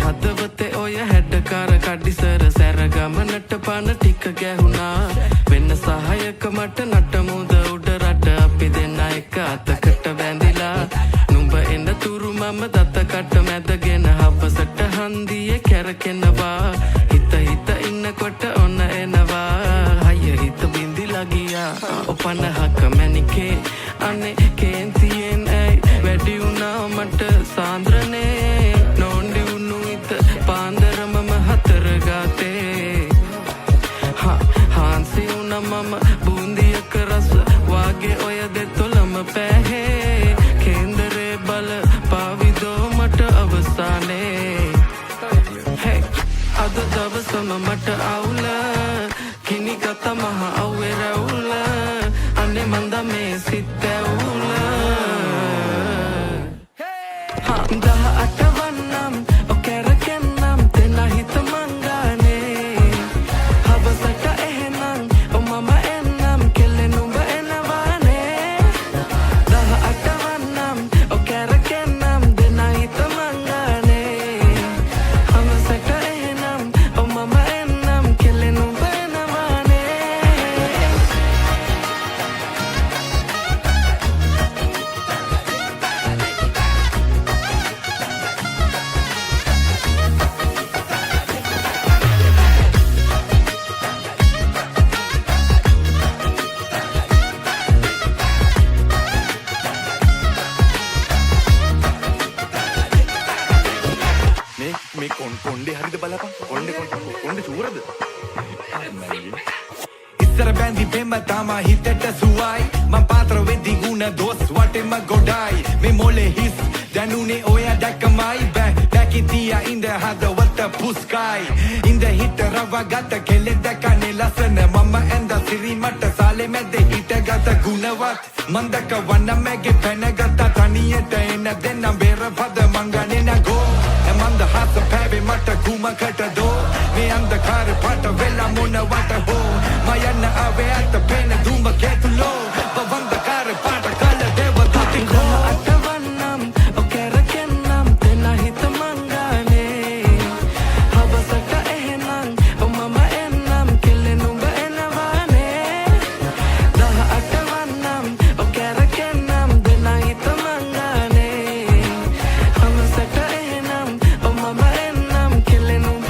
හදවතේ ඔය හැඩකාර කඩිසර සැර ගමනට පන ටික ගැහුණා වෙන සහායක මට නටමුද උඩ රට අපි දෙන්න එක අතකට වැඳිලා නුඹ එන්න තුරු මම දතකට මැදගෙන හවසට හන්දියේ කැරකෙනවා හිත හිත ඉන්නකොට ඔන්න එනවා හය හිත බින්දිලා ගියා ඔපනහක මැනිකේ අනේ කේන්තියෙන් ඇයි වැඩි වුණා මට සාන්ද්‍රනේ නොන්ඩි වුණු හිත පාන්දර මම හතර ගාතේ හාන්සි වුණා මම බූන්දියක රස වාගේ ඔය දෙතොලම පැහේ කේන්දරේ බල පාවිදෝ මට අවසානේ hey අද දවසම මට අවුල කිනි ගත මහ අව්වේ රැවුල අනේ මන්ද මේ සිත් ඇවුල 18 වන්නම් ඔකරකන්නම් තෙන හිත මංගානේ හවසට එහෙනම් මම එන්නම් කෙල්ලේ නුඹ එනවානේ 18 වන්නම් ඔකරකන්නම් දෙන හිත මංගානේ හවසට එහෙනම් මම එන්නම් කෙල්ලේ නුඹ එනවානේ මේ කොණ්ඩේ හරිද බලපන් කොණ්ඩේ චූරද ඉස්සර බැඳි බෙම්ම තමා හිතට සුවයි මං පාත්‍ර වෙද්දි ගුණ දොස් වටෙම ගොඩයි මේ මොලේ හිස් දැනුනේ ඔය දැක්කමයි බැකිතියා ඉඳ හදවත පුස්කයි ඉඳ හිත රවගත කෙලෙ දැකනේ ලස්සන මම ඇඳ සිරි මට සාලේ මැද හිටගත ගුණවත් මන්දක වන්න මැගේ පැනගත තනියට එන දෙන්නම් බේර පද මංගනේ නගෝ මන්ද හත පැවේ මට කුමකට දෝ මේ අන්ධකාර පාට වෙලා මොනවට හෝ මයන්න ආවේ අත පෙන දුම කෙතුලෝ පවන්දකාර පාට කල දේව දුතිකෝ අටවන්නම් ඔකරකන්නම් තෙන හිත මංගානේ හවසට එහෙනම් මම එන්නම් කෙල්ලේ නුඹ එනවානේ 18 වන්නම් ඔකරකන්නම් දෙන හිත මංගානේ හවසට එහෙනම් මම එන්නම් කෙල්ලේ නුඹ